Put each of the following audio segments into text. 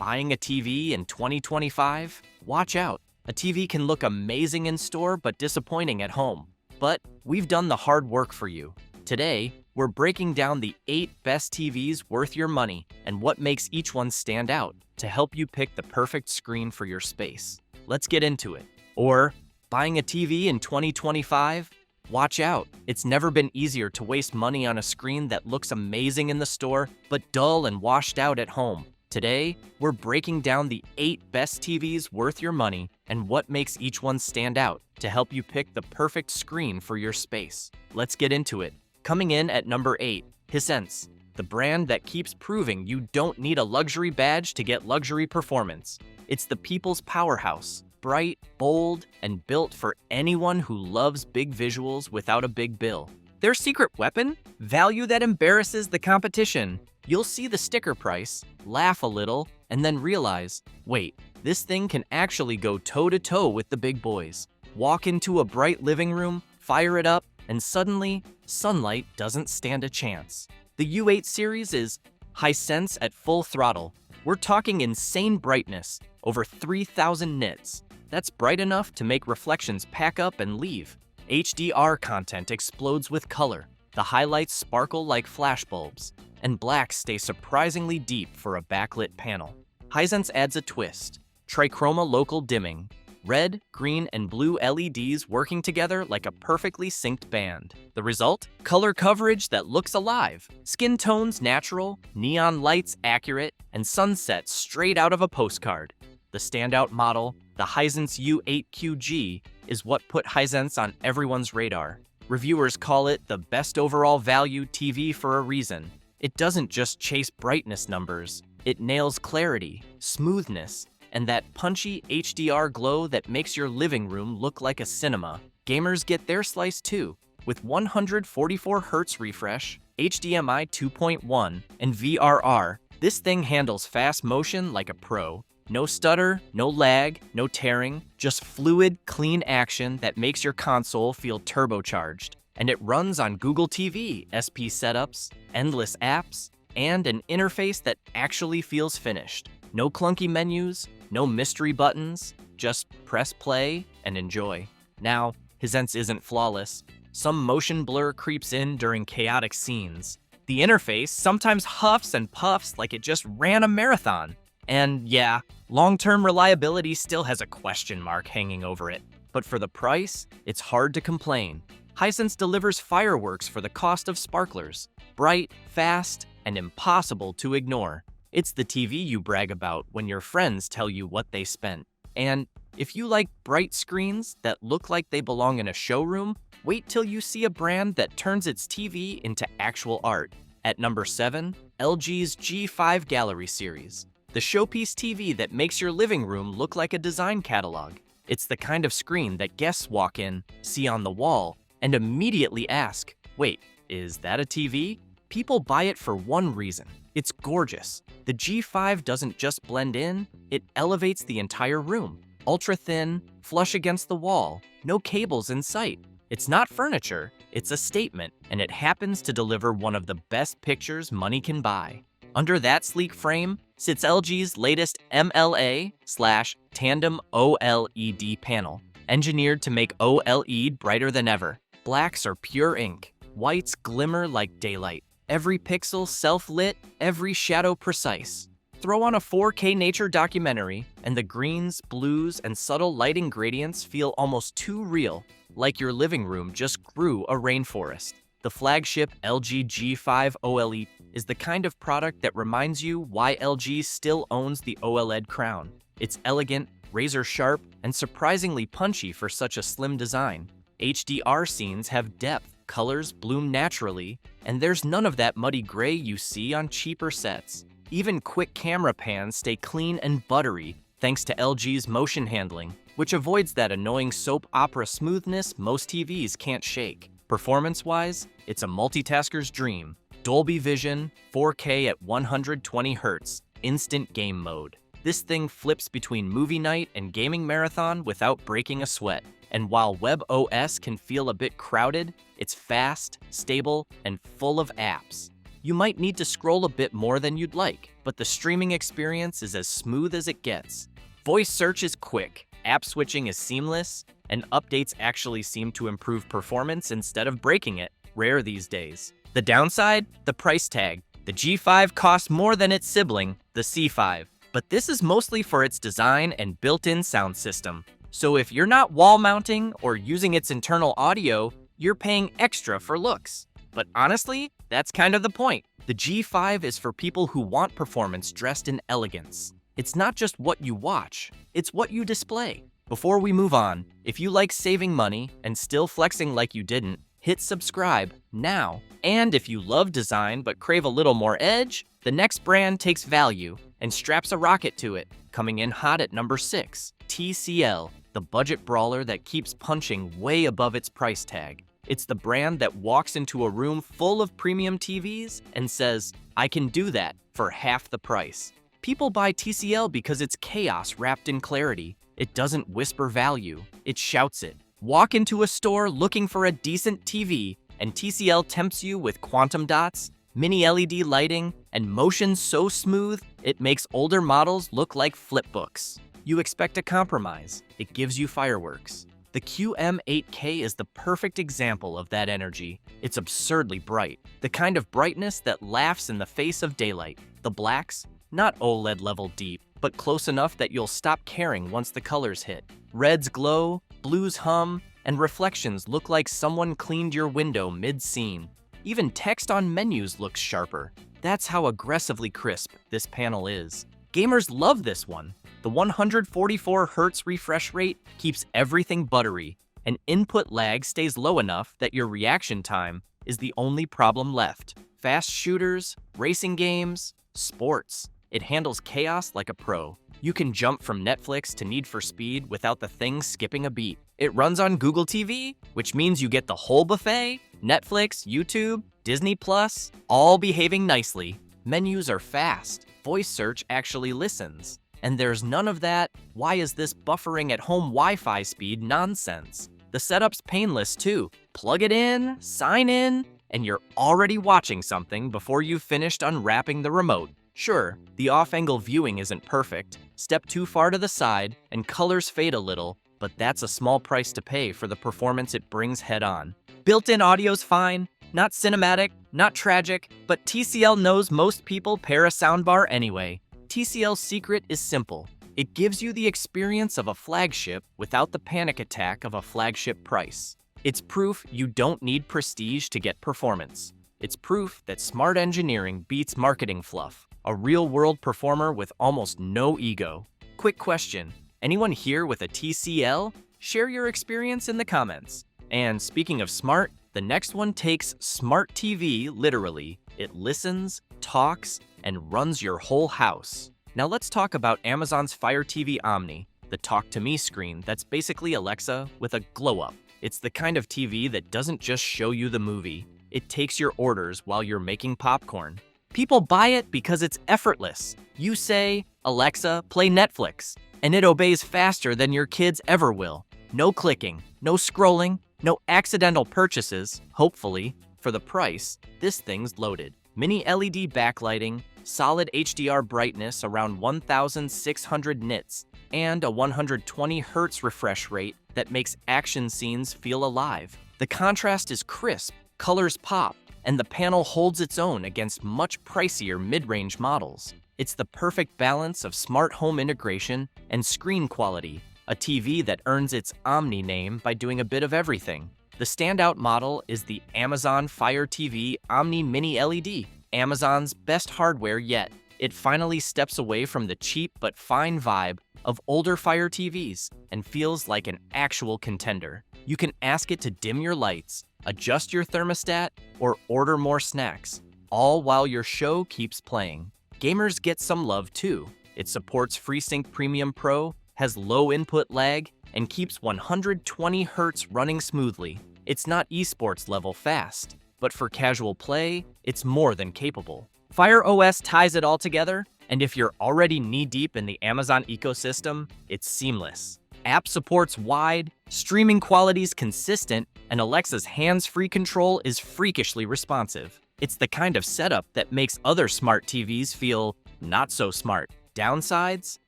Buying a TV in 2025? Watch out. A TV can look amazing in store but disappointing at home. But we've done the hard work for you. Today, we're breaking down the 8 best TVs worth your money and what makes each one stand out to help you pick the perfect screen for your space. Let's get into it. Or, buying a TV in 2025? Watch out. It's never been easier to waste money on a screen that looks amazing in the store but dull and washed out at home. Today, we're breaking down the 8 best TVs worth your money and what makes each one stand out to help you pick the perfect screen for your space. Let's get into it. Coming in at number 8, Hisense, the brand that keeps proving you don't need a luxury badge to get luxury performance. It's the people's powerhouse, bright, bold, and built for anyone who loves big visuals without a big bill. Their secret weapon? Value that embarrasses the competition. You'll see the sticker price, laugh a little, and then realize, wait, this thing can actually go toe-to-toe with the big boys. Walk into a bright living room, fire it up, and suddenly, sunlight doesn't stand a chance. The U8 series is Hisense at full throttle. We're talking insane brightness, over 3,000 nits. That's bright enough to make reflections pack up and leave. HDR content explodes with color. The highlights sparkle like flashbulbs, and blacks stay surprisingly deep for a backlit panel. Hisense adds a twist. Trichroma local dimming. Red, green, and blue LEDs working together like a perfectly synced band. The result? Color coverage that looks alive. Skin tones natural, neon lights accurate, and sunsets straight out of a postcard. The standout model, the Hisense U8 QG, is what put Hisense on everyone's radar. Reviewers call it the best overall value TV for a reason. It doesn't just chase brightness numbers. It nails clarity, smoothness, and that punchy HDR glow that makes your living room look like a cinema. Gamers get their slice too. With 144Hz refresh, HDMI 2.1, and VRR, this thing handles fast motion like a pro. No stutter, no lag, no tearing, just fluid, clean action that makes your console feel turbocharged. And it runs on Google TV, SP setups, endless apps, and an interface that actually feels finished. No clunky menus, no mystery buttons, just press play and enjoy. Now, Hisense isn't flawless. Some motion blur creeps in during chaotic scenes. The interface sometimes huffs and puffs like it just ran a marathon. And yeah, long-term reliability still has a question mark hanging over it. But for the price, it's hard to complain. Hisense delivers fireworks for the cost of sparklers. Bright, fast, and impossible to ignore. It's the TV you brag about when your friends tell you what they spent. And if you like bright screens that look like they belong in a showroom, wait till you see a brand that turns its TV into actual art. At number 7, LG's G5 Gallery Series. The showpiece TV that makes your living room look like a design catalog. It's the kind of screen that guests walk in, see on the wall, and immediately ask, wait, is that a TV? People buy it for one reason. It's gorgeous. The G5 doesn't just blend in, it elevates the entire room. Ultra thin, flush against the wall, no cables in sight. It's not furniture, it's a statement, and it happens to deliver one of the best pictures money can buy. Under that sleek frame sits LG's latest MLA/Tandem OLED panel, engineered to make OLED brighter than ever. Blacks are pure ink, whites glimmer like daylight. Every pixel self-lit, every shadow precise. Throw on a 4K nature documentary, and the greens, blues, and subtle lighting gradients feel almost too real, like your living room just grew a rainforest. The flagship LG G5 OLED is the kind of product that reminds you why LG still owns the OLED crown. It's elegant, razor-sharp, and surprisingly punchy for such a slim design. HDR scenes have depth, colors bloom naturally, and there's none of that muddy gray you see on cheaper sets. Even quick camera pans stay clean and buttery thanks to LG's motion handling, which avoids that annoying soap opera smoothness most TVs can't shake. Performance-wise, it's a multitasker's dream. Dolby Vision, 4K at 120Hz, instant game mode. This thing flips between movie night and gaming marathon without breaking a sweat. And while WebOS can feel a bit crowded, it's fast, stable, and full of apps. You might need to scroll a bit more than you'd like, but the streaming experience is as smooth as it gets. Voice search is quick, app switching is seamless, and updates actually seem to improve performance instead of breaking it, rare these days. The downside? The price tag. The G5 costs more than its sibling, the C5, but this is mostly for its design and built-in sound system. So if you're not wall mounting or using its internal audio, you're paying extra for looks. But honestly, that's kind of the point. The G5 is for people who want performance dressed in elegance. It's not just what you watch, it's what you display. Before we move on, if you like saving money and still flexing like you didn't, hit subscribe now. And if you love design but crave a little more edge, the next brand takes value and straps a rocket to it. Coming in hot at number 6, TCL, the budget brawler that keeps punching way above its price tag. It's the brand that walks into a room full of premium TVs and says, I can do that for half the price. People buy TCL because it's chaos wrapped in clarity. It doesn't whisper value, it shouts it. Walk into a store looking for a decent TV, and TCL tempts you with quantum dots, mini LED lighting, and motion so smooth it makes older models look like flipbooks. You expect a compromise, it gives you fireworks. The QM8K is the perfect example of that energy. It's absurdly bright, the kind of brightness that laughs in the face of daylight. The blacks, not OLED level deep, but close enough that you'll stop caring once the colors hit. Reds glow, blues hum, and reflections look like someone cleaned your window mid-scene. Even text on menus looks sharper. That's how aggressively crisp this panel is. Gamers love this one. The 144 Hz refresh rate keeps everything buttery, and input lag stays low enough that your reaction time is the only problem left. Fast shooters, racing games, sports. It handles chaos like a pro. You can jump from Netflix to Need for Speed without the thing skipping a beat. It runs on Google TV, which means you get the whole buffet, Netflix, YouTube, Disney Plus, all behaving nicely. Menus are fast. Voice search actually listens. And there's none of that, why is this buffering at home Wi-Fi speed nonsense. The setup's painless too. Plug it in, sign in, and you're already watching something before you've finished unwrapping the remote. Sure, the off-angle viewing isn't perfect, step too far to the side, and colors fade a little, but that's a small price to pay for the performance it brings head-on. Built-in audio's fine, not cinematic, not tragic, but TCL knows most people pair a soundbar anyway. TCL's secret is simple. It gives you the experience of a flagship without the panic attack of a flagship price. It's proof you don't need prestige to get performance. It's proof that smart engineering beats marketing fluff. A real-world performer with almost no ego. Quick question, anyone here with a TCL? Share your experience in the comments. And speaking of smart, the next one takes smart TV literally. It listens, talks, and runs your whole house. Now let's talk about Amazon's Fire TV Omni, the Talk to Me screen that's basically Alexa with a glow-up. It's the kind of TV that doesn't just show you the movie, it takes your orders while you're making popcorn. People buy it because it's effortless. You say, Alexa, play Netflix, and it obeys faster than your kids ever will. No clicking, no scrolling, no accidental purchases, hopefully. For the price, this thing's loaded. Mini LED backlighting, solid HDR brightness around 1600 nits, and a 120 Hz refresh rate that makes action scenes feel alive. The contrast is crisp, colors pop, and the panel holds its own against much pricier mid-range models. It's the perfect balance of smart home integration and screen quality, a TV that earns its Omni name by doing a bit of everything. The standout model is the Amazon Fire TV Omni Mini LED, Amazon's best hardware yet. It finally steps away from the cheap but fine vibe of older Fire TVs and feels like an actual contender. You can ask it to dim your lights, adjust your thermostat, or order more snacks, all while your show keeps playing. Gamers get some love too. It supports FreeSync Premium Pro, has low input lag, and keeps 120 Hz running smoothly. It's not esports level fast, but for casual play, it's more than capable. Fire OS ties it all together, and if you're already knee-deep in the Amazon ecosystem, it's seamless. App support's wide, streaming quality's consistent, and Alexa's hands-free control is freakishly responsive. It's the kind of setup that makes other smart TVs feel not so smart. Downsides?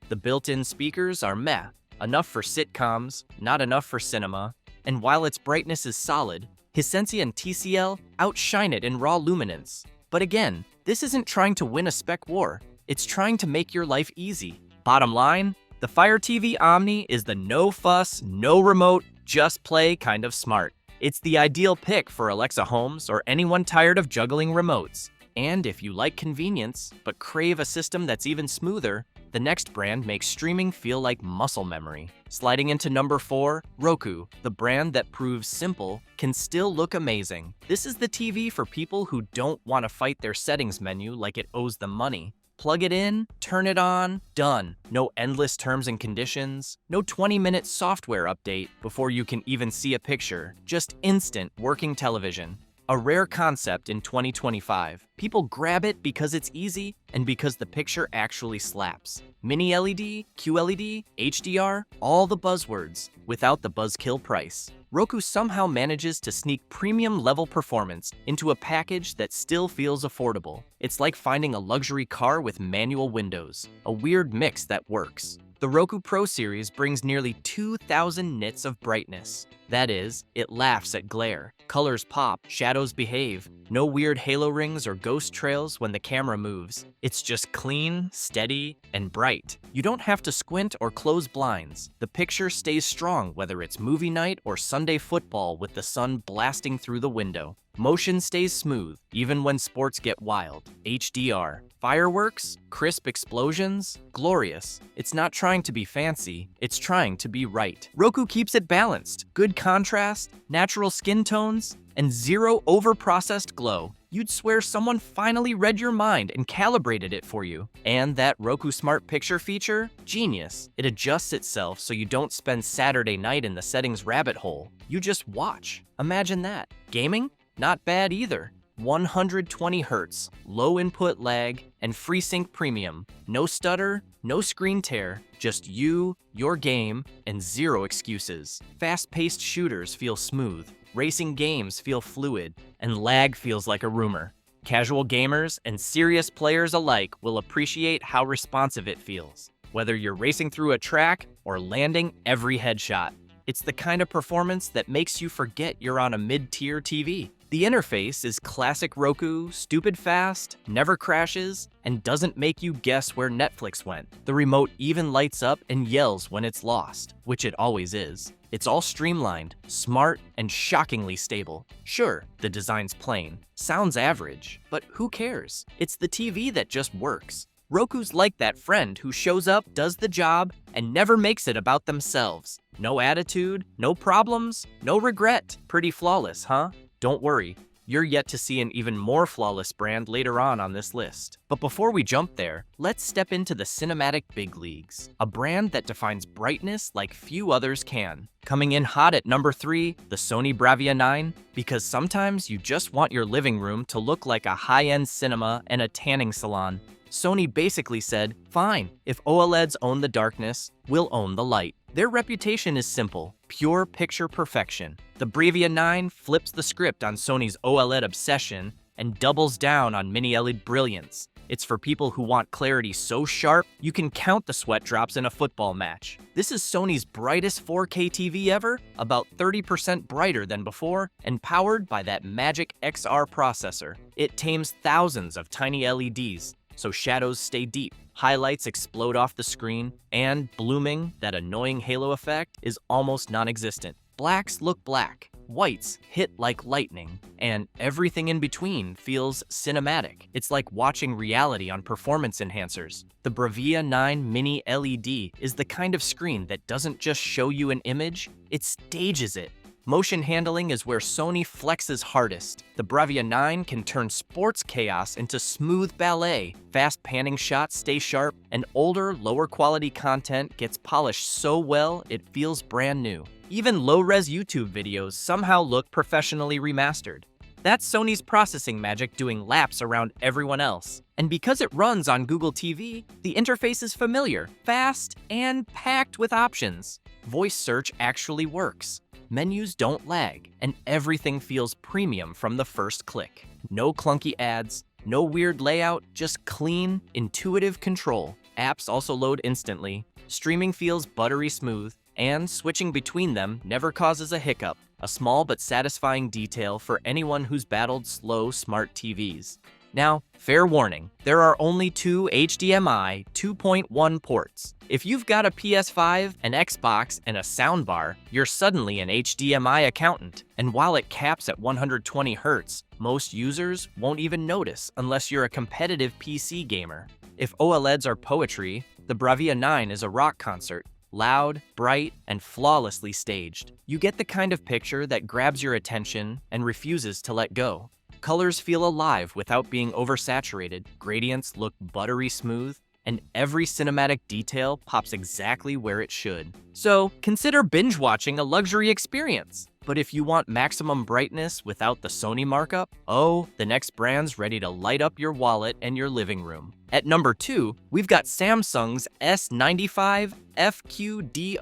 The built-in speakers are meh. Enough for sitcoms, not enough for cinema. And while its brightness is solid, Hisense and TCL outshine it in raw luminance. But again, this isn't trying to win a spec war. It's trying to make your life easy. Bottom line, the Fire TV Omni is the no fuss, no remote, just play kind of smart. It's the ideal pick for Alexa homes or anyone tired of juggling remotes. And if you like convenience, but crave a system that's even smoother, the next brand makes streaming feel like muscle memory. Sliding into number 4, Roku, the brand that proves simple can still look amazing. This is the TV for people who don't want to fight their settings menu like it owes them money. Plug it in, turn it on, done. No endless terms and conditions, no 20-minute software update before you can even see a picture, just instant working television. A rare concept in 2025. People grab it because it's easy and because the picture actually slaps. Mini LED, QLED, HDR, all the buzzwords, without the buzzkill price. Roku somehow manages to sneak premium-level performance into a package that still feels affordable. It's like finding a luxury car with manual windows, a weird mix that works. The Roku Pro Series brings nearly 2,000 nits of brightness. That is, it laughs at glare. Colors pop, shadows behave. No weird halo rings or ghost trails when the camera moves. It's just clean, steady, and bright. You don't have to squint or close blinds. The picture stays strong whether it's movie night or Sunday football with the sun blasting through the window. Motion stays smooth, even when sports get wild. HDR. Fireworks, crisp explosions, glorious. It's not trying to be fancy, it's trying to be right. Roku keeps it balanced. Good contrast, natural skin tones, and zero over-processed glow. You'd swear someone finally read your mind and calibrated it for you. And that Roku Smart Picture feature? Genius. It adjusts itself so you don't spend Saturday night in the settings rabbit hole. You just watch. Imagine that. Gaming? Not bad either. 120 Hz, low input lag, and FreeSync Premium. No stutter, no screen tear, just you, your game, and zero excuses. Fast-paced shooters feel smooth, racing games feel fluid, and lag feels like a rumor. Casual gamers and serious players alike will appreciate how responsive it feels, whether you're racing through a track or landing every headshot. It's the kind of performance that makes you forget you're on a mid-tier TV. The interface is classic Roku, stupid fast, never crashes, and doesn't make you guess where Netflix went. The remote even lights up and yells when it's lost, which it always is. It's all streamlined, smart, and shockingly stable. Sure, the design's plain, sounds average, but who cares? It's the TV that just works. Roku's like that friend who shows up, does the job, and never makes it about themselves. No attitude, no problems, no regret. Pretty flawless, huh? Don't worry, you're yet to see an even more flawless brand later on this list. But before we jump there, let's step into the cinematic big leagues, a brand that defines brightness like few others can. Coming in hot at number 3, the Sony Bravia 9, because sometimes you just want your living room to look like a high-end cinema and a tanning salon. Sony basically said, fine, if OLEDs own the darkness, we'll own the light. Their reputation is simple, pure picture perfection. The Bravia 9 flips the script on Sony's OLED obsession and doubles down on mini LED brilliance. It's for people who want clarity so sharp, you can count the sweat drops in a football match. This is Sony's brightest 4K TV ever, about 30% brighter than before, and powered by that magic XR processor. It tames thousands of tiny LEDs, so shadows stay deep, highlights explode off the screen, and blooming, that annoying halo effect, is almost non-existent. Blacks look black, whites hit like lightning, and everything in between feels cinematic. It's like watching reality on performance enhancers. The Bravia 9 Mini LED is the kind of screen that doesn't just show you an image, it stages it. Motion handling is where Sony flexes hardest. The Bravia 9 can turn sports chaos into smooth ballet. Fast panning shots stay sharp, and older, lower quality content gets polished so well it feels brand new. Even low-res YouTube videos somehow look professionally remastered. That's Sony's processing magic doing laps around everyone else. And because it runs on Google TV, the interface is familiar, fast, and packed with options. Voice search actually works. Menus don't lag, and everything feels premium from the first click. No clunky ads, no weird layout, just clean, intuitive control. Apps also load instantly, streaming feels buttery smooth, and switching between them never causes a hiccup. A small but satisfying detail for anyone who's battled slow smart TVs. Now, fair warning, there are only two HDMI 2.1 ports. If you've got a PS5, an Xbox, and a soundbar, you're suddenly an HDMI accountant. And while it caps at 120 Hz, most users won't even notice unless you're a competitive PC gamer. If OLEDs are poetry, the Bravia 9 is a rock concert. Loud, bright, and flawlessly staged. You get the kind of picture that grabs your attention and refuses to let go. Colors feel alive without being oversaturated, gradients look buttery smooth, and every cinematic detail pops exactly where it should. So, consider binge-watching a luxury experience. But if you want maximum brightness without the Sony markup, oh, the next brand's ready to light up your wallet and your living room. At number 2, we've got Samsung's S95 FQD-OLED,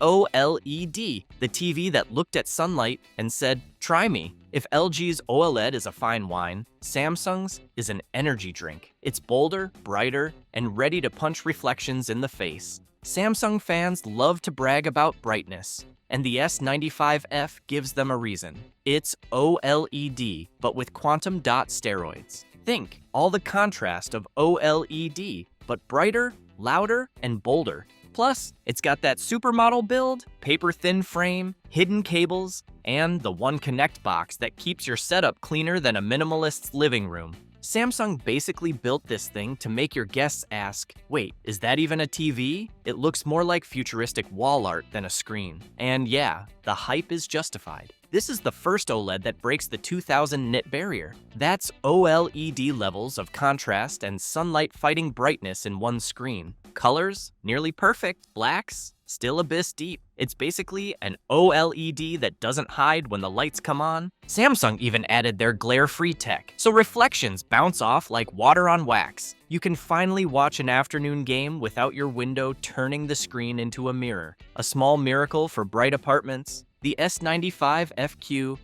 the TV that looked at sunlight and said, "Try me." If LG's OLED is a fine wine, Samsung's is an energy drink. It's bolder, brighter, and ready to punch reflections in the face. Samsung fans love to brag about brightness, and the S95F gives them a reason. It's OLED, but with quantum dot steroids. Think, all the contrast of OLED, but brighter, louder, and bolder. Plus, it's got that supermodel build, paper-thin frame, hidden cables, and the One Connect box that keeps your setup cleaner than a minimalist's living room. Samsung basically built this thing to make your guests ask, wait, is that even a TV? It looks more like futuristic wall art than a screen. And yeah, the hype is justified. This is the first OLED that breaks the 2000 nit barrier. That's OLED levels of contrast and sunlight-fighting brightness in one screen. Colors, nearly perfect. Blacks, still abyss deep. It's basically an OLED that doesn't hide when the lights come on. Samsung even added their glare-free tech, so reflections bounce off like water on wax. You can finally watch an afternoon game without your window turning the screen into a mirror. A small miracle for bright apartments. The S95 FQD-OLED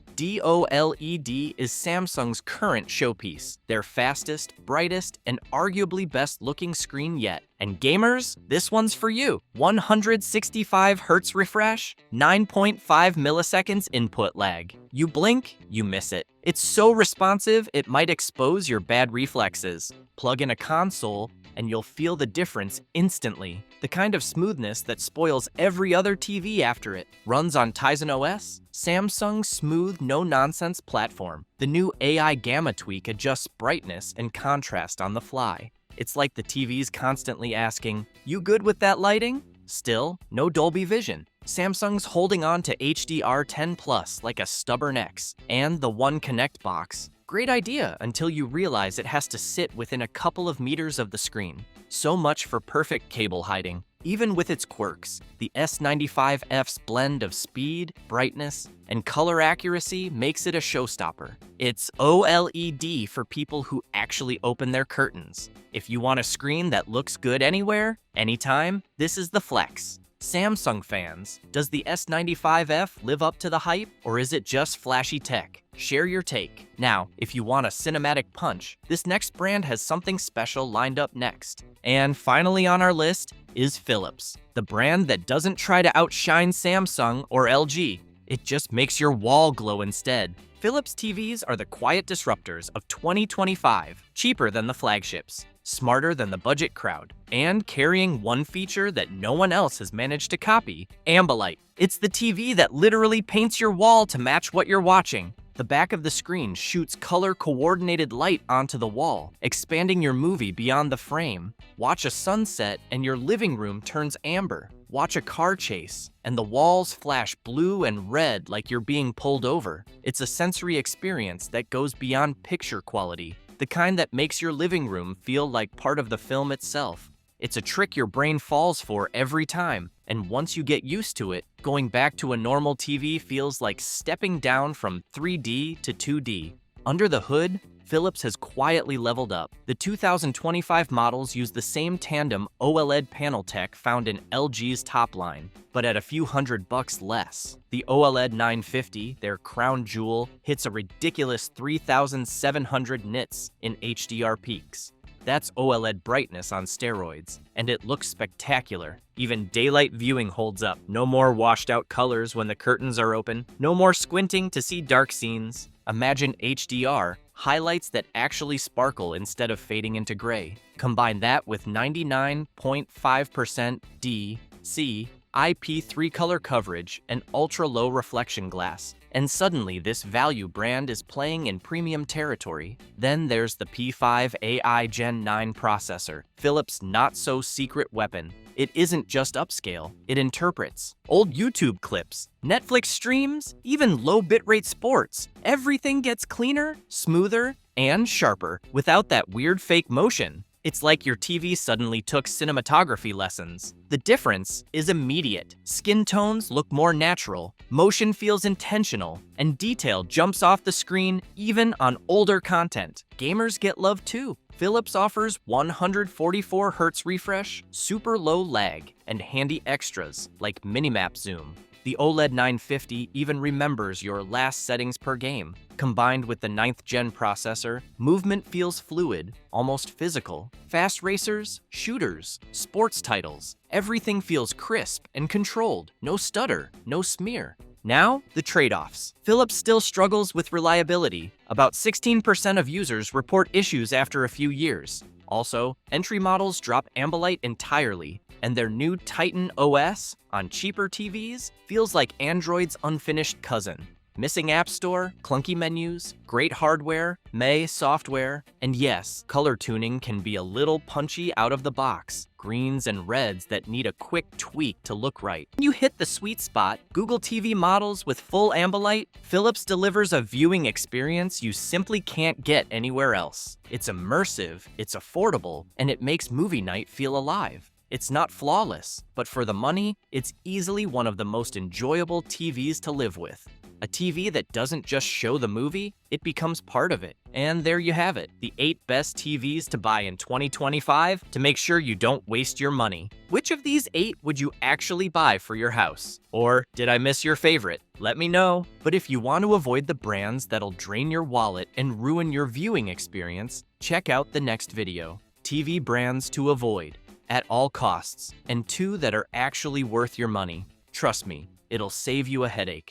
is Samsung's current showpiece, their fastest, brightest, and arguably best-looking screen yet. And gamers, this one's for you. 165 Hz refresh, 9.5 milliseconds input lag. You blink, you miss it. It's so responsive, it might expose your bad reflexes. Plug in a console, and you'll feel the difference instantly. The kind of smoothness that spoils every other TV after it. Runs on Tizen OS, Samsung's smooth, no-nonsense platform. The new AI Gamma tweak adjusts brightness and contrast on the fly. It's like the TV's constantly asking, you good with that lighting? Still, no Dolby Vision. Samsung's holding on to HDR10+ like a stubborn X. And the One Connect box. Great idea until you realize it has to sit within a couple of meters of the screen. So much for perfect cable hiding. Even with its quirks, the S95F's blend of speed, brightness, and color accuracy makes it a showstopper. It's OLED for people who actually open their curtains. If you want a screen that looks good anywhere, anytime, this is the flex. Samsung fans, does the S95F live up to the hype, or is it just flashy tech? Share your take. Now, if you want a cinematic punch, this next brand has something special lined up next. And finally on our list is Philips, the brand that doesn't try to outshine Samsung or LG. It just makes your wall glow instead. Philips TVs are the quiet disruptors of 2025, cheaper than the flagships, smarter than the budget crowd, and carrying one feature that no one else has managed to copy, Ambilight. It's the TV that literally paints your wall to match what you're watching. The back of the screen shoots color-coordinated light onto the wall, expanding your movie beyond the frame. Watch a sunset and your living room turns amber. Watch a car chase and the walls flash blue and red like you're being pulled over. It's a sensory experience that goes beyond picture quality, the kind that makes your living room feel like part of the film itself. It's a trick your brain falls for every time, and once you get used to it, going back to a normal TV feels like stepping down from 3D to 2D. Under the hood, Philips has quietly leveled up. The 2025 models use the same tandem OLED panel tech found in LG's top line, but at a few $100 less. The OLED 950, their crown jewel, hits a ridiculous 3,700 nits in HDR peaks. That's OLED brightness on steroids, and it looks spectacular. Even daylight viewing holds up. No more washed out colors when the curtains are open. No more squinting to see dark scenes. Imagine HDR, highlights that actually sparkle instead of fading into gray. Combine that with 99.5% DC IP3 color coverage and ultra-low reflection glass, and suddenly this value brand is playing in premium territory. Then there's the P5 AI Gen 9 processor, Philips' not-so-secret weapon. It isn't just upscale, it interprets old YouTube clips, Netflix streams, even low bitrate sports. Everything gets cleaner, smoother, and sharper without that weird fake motion. It's like your TV suddenly took cinematography lessons. The difference is immediate. Skin tones look more natural, motion feels intentional, and detail jumps off the screen even on older content. Gamers get love too. Philips offers 144 Hz refresh, super low lag, and handy extras like minimap zoom. The OLED 950 even remembers your last settings per game. Combined with the 9th gen processor, movement feels fluid, almost physical. Fast racers, shooters, sports titles, everything feels crisp and controlled. No stutter, no smear. Now, the trade-offs. Philips still struggles with reliability. About 16% of users report issues after a few years. Also, entry models drop Ambilight entirely, and their new Titan OS on cheaper TVs feels like Android's unfinished cousin. Missing App Store, clunky menus, great hardware, meh software, and yes, color tuning can be a little punchy out of the box. Greens and reds that need a quick tweak to look right. When you hit the sweet spot, Google TV models with full Ambilight, Philips delivers a viewing experience you simply can't get anywhere else. It's immersive, it's affordable, and it makes movie night feel alive. It's not flawless, but for the money, it's easily one of the most enjoyable TVs to live with. A TV that doesn't just show the movie, it becomes part of it. And there you have it, the 8 best TVs to buy in 2025 to make sure you don't waste your money. Which of these 8 would you actually buy for your house? Or did I miss your favorite? Let me know. But if you want to avoid the brands that'll drain your wallet and ruin your viewing experience, check out the next video. TV brands to avoid at all costs, and 2 that are actually worth your money. Trust me, it'll save you a headache.